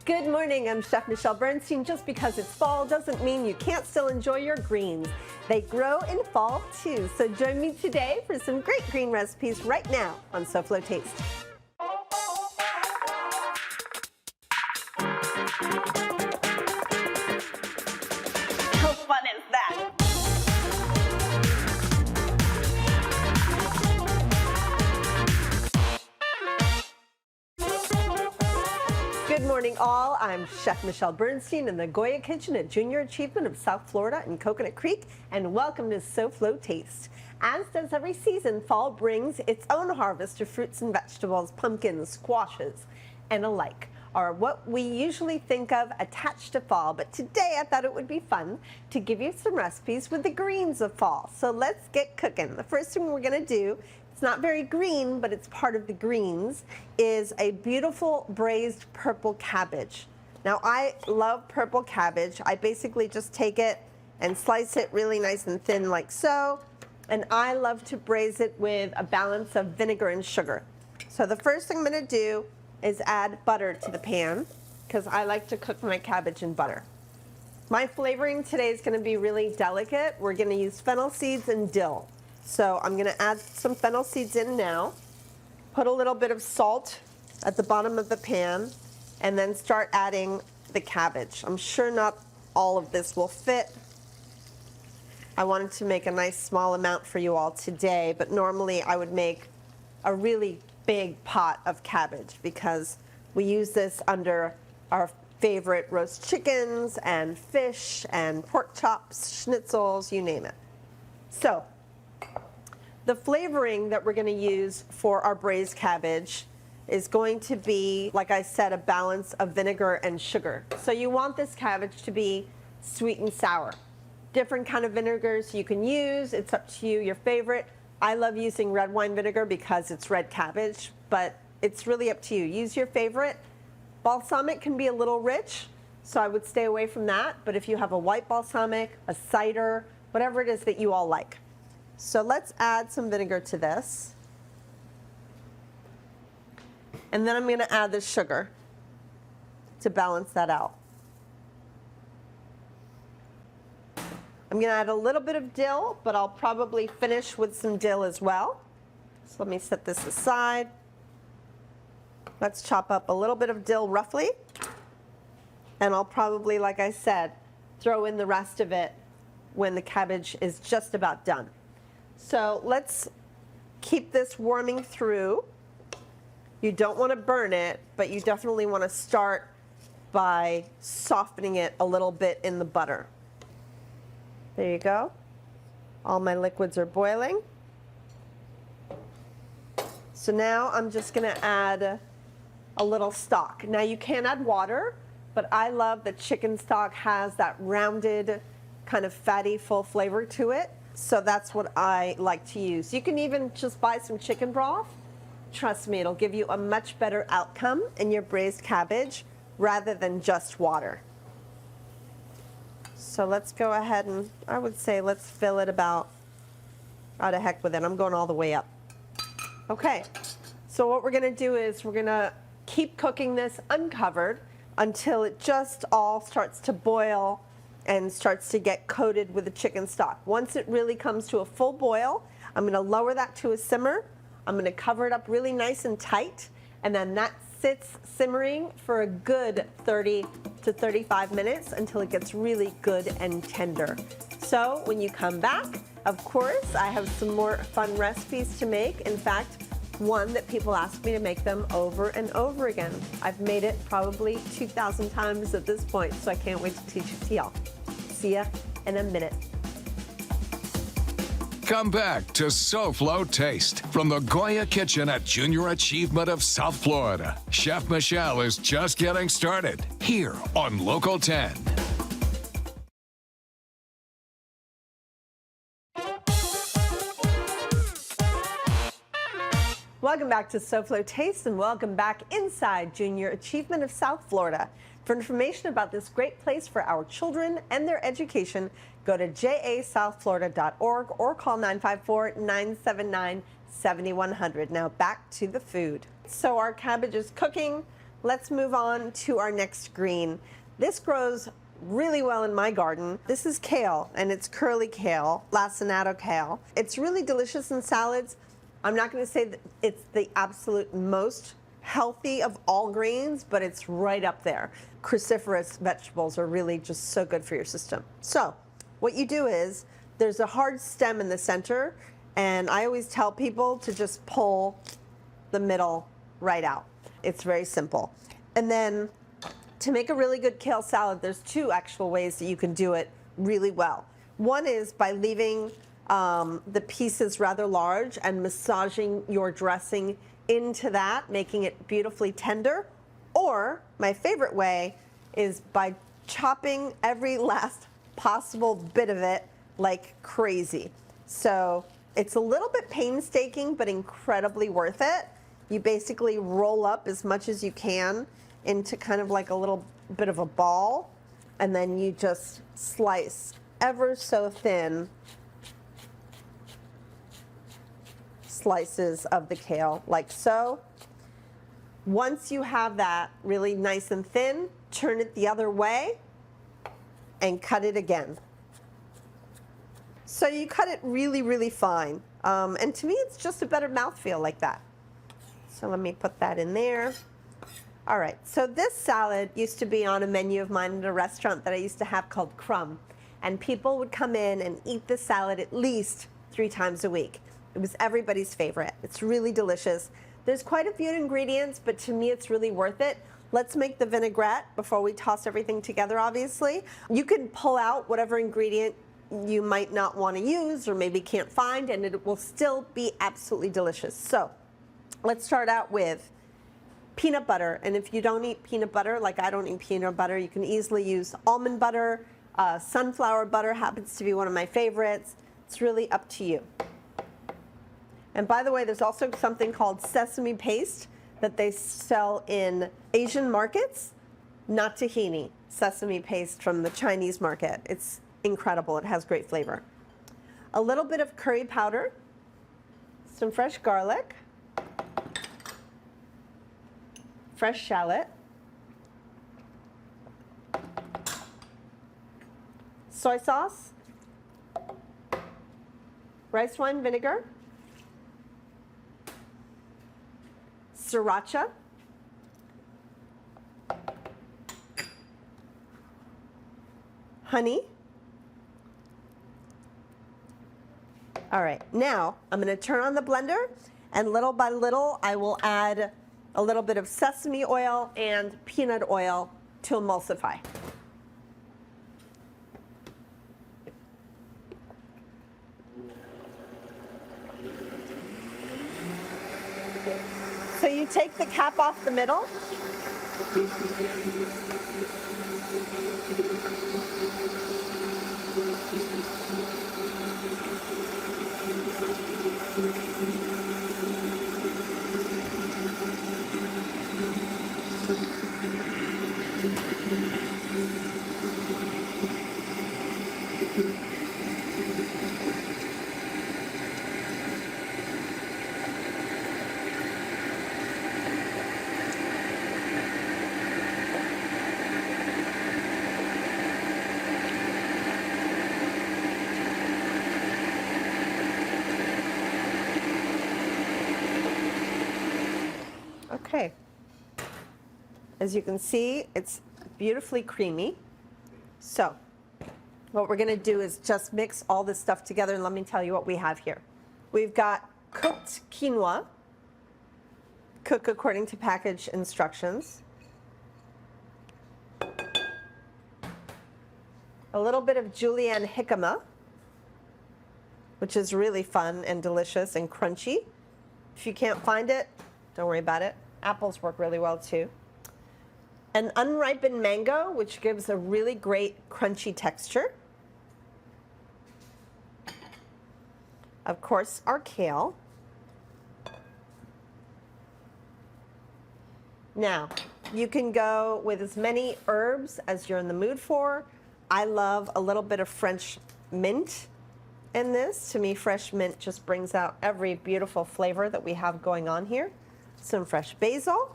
Good morning, I'm Chef Michelle Bernstein. Just because it's fall doesn't mean you can't still enjoy your greens. They grow in fall too, so join me today for some great green recipes right now on SoFlo Taste. How fun is that? Good morning all, I'm Chef Michelle Bernstein in the Goya Kitchen at Junior Achievement of South Florida in Coconut Creek, and welcome to SoFlo Taste. As does every season, fall brings its own harvest of fruits and vegetables, pumpkins, squashes, and alike are what we usually think of attached to fall, but today I thought it would be fun to give you some recipes with the greens of fall. So let's get cooking. The first thing we're gonna do, it's not very green, but it's part of the greens, is a beautiful braised purple cabbage. Now I love purple cabbage. I basically just take it and slice it really nice and thin like so, and I love to braise it with a balance of vinegar and sugar. So the first thing I'm gonna do is add butter to the pan, because I like to cook my cabbage in butter. My flavoring today is gonna be really delicate. We're gonna use fennel seeds and dill. So I'm gonna add some fennel seeds in now, put a little bit of salt at the bottom of the pan, and then start adding the cabbage. I'm sure not all of this will fit. I wanted to make a nice small amount for you all today, but normally I would make a really big pot of cabbage because we use this under our favorite roast chickens and fish and pork chops, schnitzels, you name it. So the flavoring that we're going to use for our braised cabbage is going to be, like I said, a balance of vinegar and sugar. So you want this cabbage to be sweet and sour. Different kind of vinegars you can use, it's up to you, your favorite. I love using red wine vinegar because it's red cabbage, but it's really up to you. Use your favorite. Balsamic can be a little rich, so I would stay away from that, but if you have a white balsamic, a cider, whatever it is that you all like. So let's add some vinegar to this. And then I'm gonna add the sugar to balance that out. I'm gonna add a little bit of dill, but I'll probably finish with some dill as well. So let me set this aside. Let's chop up a little bit of dill roughly. And I'll probably, like I said, throw in the rest of it when the cabbage is just about done. So let's keep this warming through. You don't wanna burn it, but you definitely wanna start by softening it a little bit in the butter. There you go. All my liquids are boiling. So now I'm just gonna add a little stock. Now you can add water, but I love that chicken stock has that rounded, kind of fatty, full flavor to it. So that's what I like to use. You can even just buy some chicken broth. Trust me, it'll give you a much better outcome in your braised cabbage rather than just water. So let's go ahead and, I would say, let's fill it about, out of heck with it. I'm going all the way up. Okay, so what we're gonna do is we're gonna keep cooking this uncovered until it just all starts to boil and starts to get coated with the chicken stock. Once it really comes to a full boil, I'm gonna lower that to a simmer. I'm gonna cover it up really nice and tight, and then that sits simmering for a good 30 to 35 minutes until it gets really good and tender. So when you come back, of course, I have some more fun recipes to make. In fact, one that people ask me to make them over and over again. I've made it probably 2,000 times at this point, so I can't wait to teach it to y'all. See ya in a minute. Come back to SoFlo Taste from the Goya Kitchen at Junior Achievement of South Florida. Chef Michelle is just getting started here on Local 10. Welcome back to SoFlo Taste, and welcome back inside Junior Achievement of South Florida. For information about this great place for our children and their education, go to jasouthflorida.org or call 954-979-7100. Now back to the food. So our cabbage is cooking. let's move on to our next green. This grows really well in my garden. This is kale, and it's curly kale, lacinato kale. It's really delicious in salads. I'm not going to say that it's the absolute most healthy of all greens, but it's right up there. Cruciferous vegetables are really just so good for your system. So what you do is, there's a hard stem in the center, and I always tell people to just pull the middle right out. It's very simple. And then to make a really good kale salad, there's two actual ways that you can do it really well. One is by leaving the pieces rather large and massaging your dressing into that, making it beautifully tender. Or my favorite way is by chopping every last possible bit of it like crazy. So it's a little bit painstaking, but incredibly worth it. You basically roll up as much as you can into kind of like a little bit of a ball, and then you just slice ever so thin slices of the kale, like so. Once you have that really nice and thin, turn it the other way and cut it again. So you cut it really, really fine. And to me, it's just a better mouthfeel like that. So let me put that in there. All right, so this salad used to be on a menu of mine at a restaurant that I used to have called Crumb. And people would come in and eat this salad at least 3 times a week. It was everybody's favorite. It's really delicious. There's quite a few ingredients, but to me, it's really worth it. Let's make the vinaigrette before we toss everything together, obviously. You can pull out whatever ingredient you might not want to use or maybe can't find, and it will still be absolutely delicious. So let's start out with peanut butter. And if you don't eat peanut butter, like I don't eat peanut butter, you can easily use almond butter. Sunflower butter happens to be one of my favorites. It's really up to you. And by the way, there's also something called sesame paste that they sell in Asian markets, not tahini, sesame paste from the Chinese market. It's incredible. It has great flavor. A little bit of curry powder, some fresh garlic, fresh shallot, soy sauce, rice wine vinegar, sriracha, honey. All right, now I'm going to turn on the blender, and little by little I will add a little bit of sesame oil and peanut oil to emulsify. So you take the cap off the middle. Okay, as you can see, it's beautifully creamy. So what we're gonna do is just mix all this stuff together, and let me tell you what we have here. We've got cooked quinoa, cook according to package instructions. A little bit of julienne jicama, which is really fun and delicious and crunchy. If you can't find it, don't worry about it. Apples work really well too. An unripened mango, which gives a really great crunchy texture. Of course, our kale. Now, you can go with as many herbs as you're in the mood for. I love a little bit of French mint in this. To me, fresh mint just brings out every beautiful flavor that we have going on here. Some fresh basil.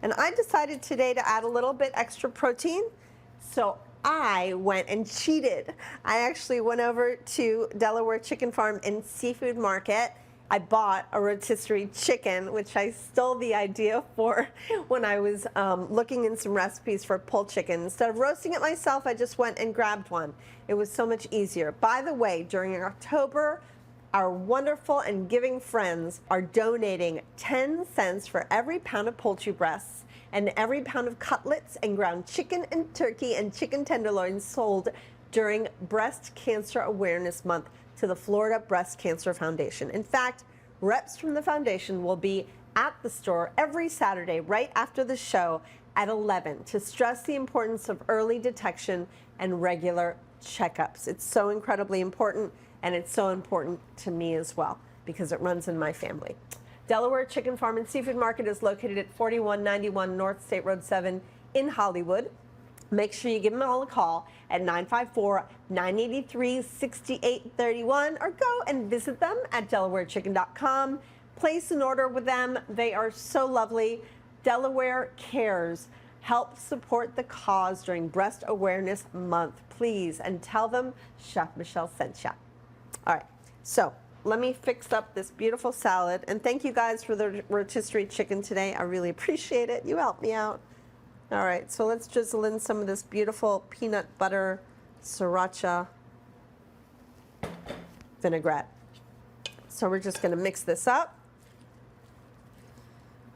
And I decided today to add a little bit extra protein, so I went and cheated. I actually went over to Delaware Chicken Farm and Seafood Market. I bought a rotisserie chicken, which I stole the idea for when I was looking in some recipes for pulled chicken. Instead of roasting it myself, I just went and grabbed one. It was so much easier. By the way, during October, our wonderful and giving friends are donating 10 cents for every pound of poultry breasts and every pound of cutlets and ground chicken and turkey and chicken tenderloins sold during Breast Cancer Awareness Month to the Florida Breast Cancer Foundation. In fact, reps from the foundation will be at the store every Saturday right after the show at 11 to stress the importance of early detection and regular checkups. It's so incredibly important, and it's so important to me as well because it runs in my family. Delaware Chicken Farm and Seafood Market is located at 4191 North State Road 7 in Hollywood. Make sure you give them all a call at 954-983-6831 or go and visit them at delawarechicken.com. Place an order with them. They are so lovely. Delaware Cares. Help support the cause during Breast Awareness Month, please, and tell them Chef Michelle sent you. All right, so let me fix up this beautiful salad. And thank you guys for the rotisserie chicken today. I really appreciate it. You helped me out. All right, so let's drizzle in some of this beautiful peanut butter sriracha vinaigrette. So we're just gonna mix this up.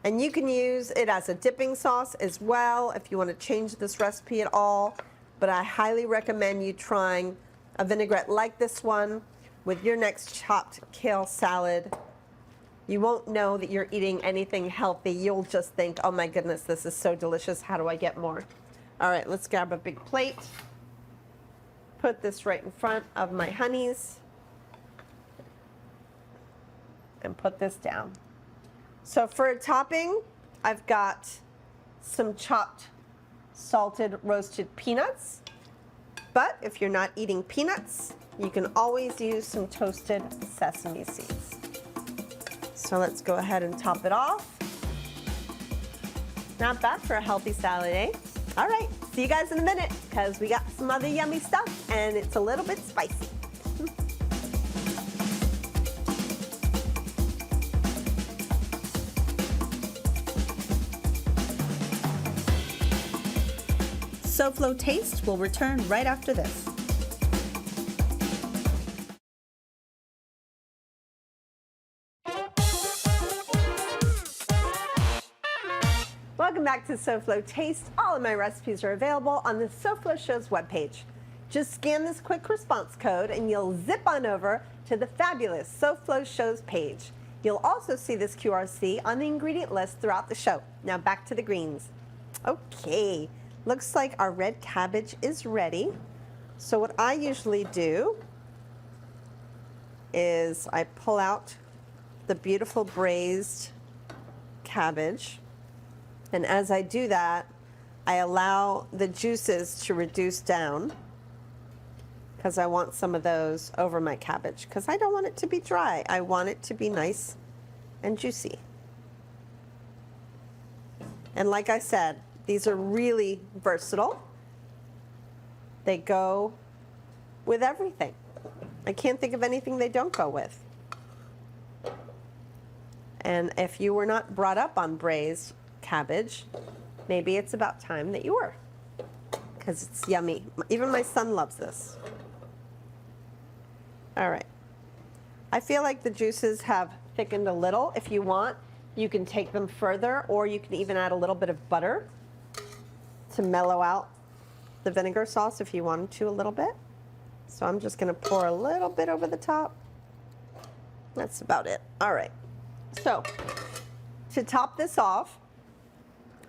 And you can use it as a dipping sauce as well if you want to change this recipe at all. But I highly recommend you trying a vinaigrette like this one with your next chopped kale salad. You won't know that you're eating anything healthy. You'll just think, oh my goodness, this is so delicious. How do I get more? All right, let's grab a big plate. Put this right in front of my honeys. And put this down. So for a topping, I've got some chopped, salted, roasted peanuts. But if you're not eating peanuts, you can always use some toasted sesame seeds. So let's go ahead and top it off. Not bad for a healthy salad, eh? All right, see you guys in a minute because we got some other yummy stuff and it's a little bit spicy. SoFlo Taste will return right after this. Welcome back to SoFlo Taste. All of my recipes are available on the SoFlo Show's webpage. Just scan this quick response code and you'll zip on over to the fabulous SoFlo Show's page. You'll also see this QRC on the ingredient list throughout the show. Now back to the greens. Okay. Looks like our red cabbage is ready. So what I usually do is I pull out the beautiful braised cabbage. And as I do that, I allow the juices to reduce down because I want some of those over my cabbage because I don't want it to be dry. I want it to be nice and juicy. And like I said, these are really versatile. They go with everything. I can't think of anything they don't go with. And if you were not brought up on braised cabbage, maybe it's about time that you were, because it's yummy. Even my son loves this. All right. I feel like the juices have thickened a little. If you want, you can take them further, or you can even add a little bit of butter to mellow out the vinegar sauce if you wanted to a little bit. So I'm just going to pour a little bit over the top. That's about it. All right. So to top this off,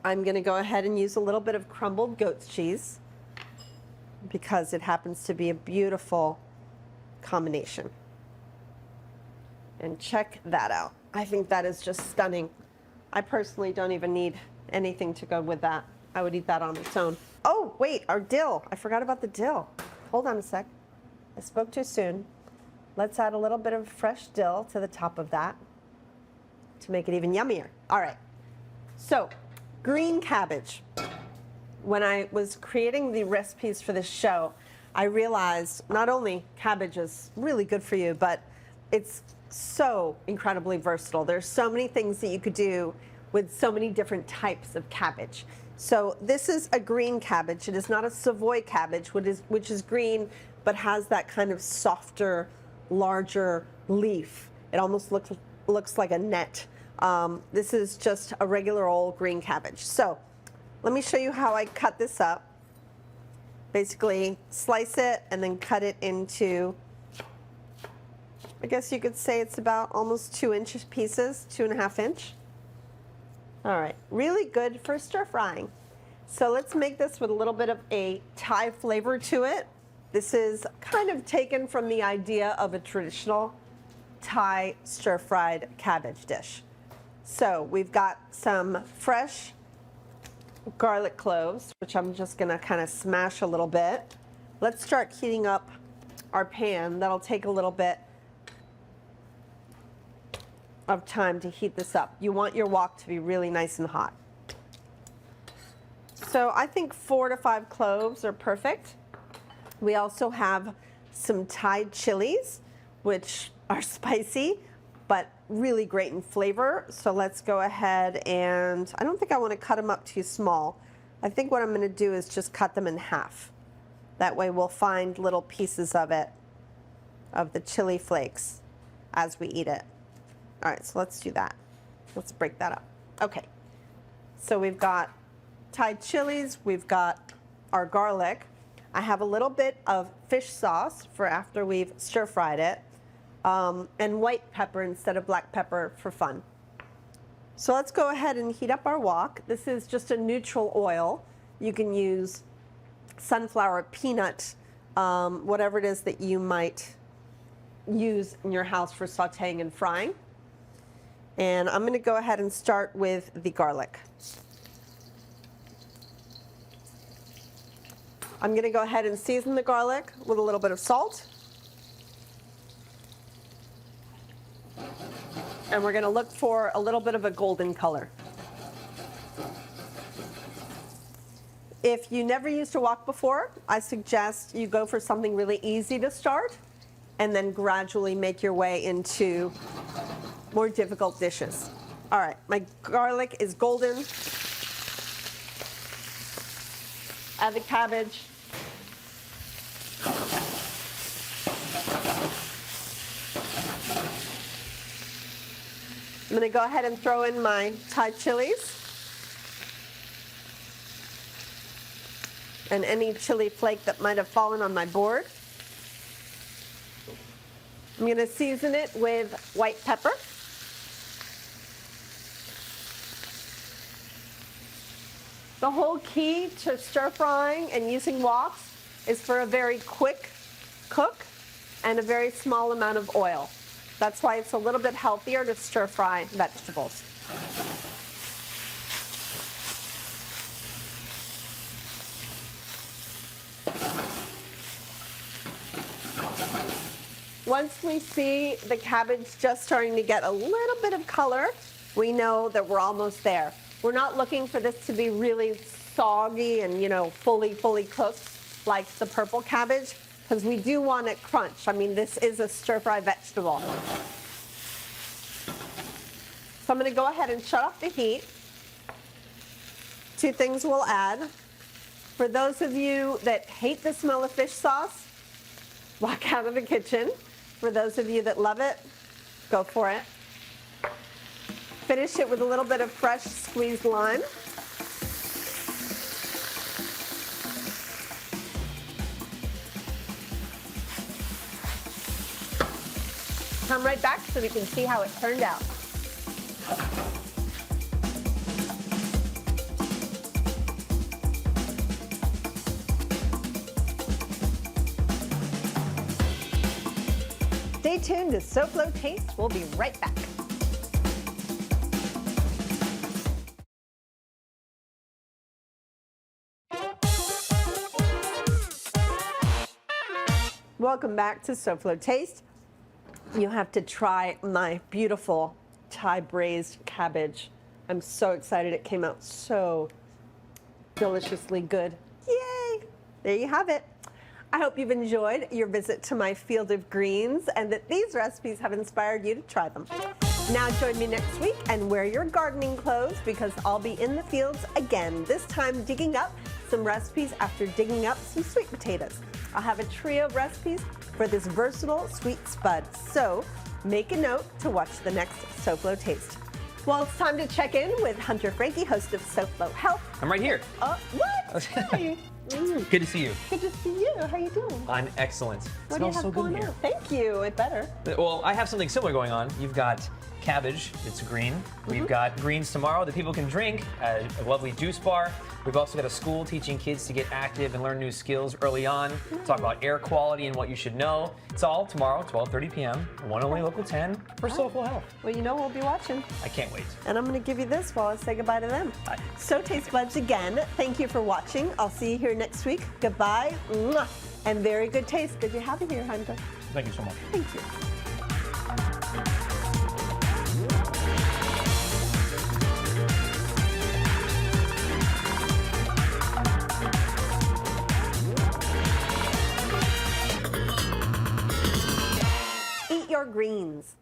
I'm going to go ahead and use a little bit of crumbled goat's cheese because it happens to be a beautiful combination. And check that out. I think that is just stunning. I personally don't even need anything to go with that. I would eat that on its own. Oh, wait, our dill. I forgot about the dill. Hold on a sec. I spoke too soon. Let's add a little bit of fresh dill to the top of that to make it even yummier. All right. So Green cabbage. When I was creating the recipes for this show, I realized not only cabbage is really good for you, but it's so incredibly versatile. There's so many things that you could do with so many different types of cabbage. So this is a green cabbage. It is not a Savoy cabbage, which is green, but has that kind of softer, larger leaf. It almost looks like a net. This is just a regular old green cabbage. So let me show you how I cut this up. Basically slice it and then cut it into, I guess you could say it's about almost 2-inch pieces, 2.5 inch. All right, really good for stir frying. So let's make this with a little bit of a Thai flavor to it. This is kind of taken from the idea of a traditional Thai stir-fried cabbage dish. So we've got some fresh garlic cloves, which I'm just gonna kind of smash a little bit. Let's start heating up our pan. That'll take a little bit of time to heat this up. You want your wok to be really nice and hot. So I think 4 to 5 cloves are perfect. We also have some Thai chilies, which are spicy, but really great in flavor. So let's go ahead and, I don't think I want to cut them up too small. I think what I'm going to do is just cut them in half. That way we'll find little pieces of it, of the chili flakes, as we eat it. All right, so let's do that. Let's break that up. Okay, so we've got Thai chilies, we've got our garlic. I have a little bit of fish sauce for after we've stir-fried it, and white pepper instead of black pepper for fun. So let's go ahead and heat up our wok. This is just a neutral oil. You can use sunflower, peanut, whatever it is that you might use in your house for sauteing and frying. And I'm going to go ahead and start with the garlic. I'm going to go ahead and season the garlic with a little bit of salt. And we're going to look for a little bit of a golden color. If you never used a wok before, I suggest you go for something really easy to start and then gradually make your way into more difficult dishes. All right, my garlic is golden. Add the cabbage. I'm going to go ahead and throw in my Thai chilies and any chili flake that might have fallen on my board. I'm going to season it with white pepper. The whole key to stir frying and using woks is for a very quick cook and a very small amount of oil. That's why it's a little bit healthier to stir fry vegetables. Once we see the cabbage just starting to get a little bit of color, we know that we're almost there. We're not looking for this to be really soggy and, fully cooked like the purple cabbage, because we do want it crunch. I mean, this is a stir-fry vegetable. So I'm going to go ahead and shut off the heat. 2 things we'll add. For those of you that hate the smell of fish sauce, walk out of the kitchen. For those of you that love it, go for it. Finish it with a little bit of fresh squeezed lime. Come right back so we can see how it turned out. Stay tuned to SoFlo Taste. We'll be right back. Welcome back to SoFlo Taste. You have to try my beautiful Thai braised cabbage. I'm so excited. It came out so deliciously good. Yay! There you have it. I hope you've enjoyed your visit to my field of greens and that these recipes have inspired you to try them. Now join me next week and wear your gardening clothes because I'll be in the fields again, this time digging up some recipes after digging up some sweet potatoes. I'll have a trio of recipes for this versatile sweet spud, so make a note to watch the next SoFlo Taste. Well, it's time to check in with Hunter Frankie, host of SoFlo Health. I'm right here. What? Hi. Good to see you. Good to see you. How you doing? I'm excellent. What do you Smells have so good going in here. on? Thank you. It better. Well, I have something similar going on. You've got cabbage, it's green. We've got greens tomorrow that people can drink, a lovely juice bar. We've also got a school teaching kids to get active and learn new skills early on. Talk about air quality and what you should know. It's all tomorrow, 12:30 p.m. One only local 10 for SoFlo Health. Well, you know we'll be watching. I can't wait. And I'm going to give you this while I say goodbye to them. Bye. So Taste Buds again, thank you for watching. I'll see you here next week. Goodbye. Mwah. And very good taste. Good to have you here, Hunter. Thank you so much. Thank you. Eat your greens.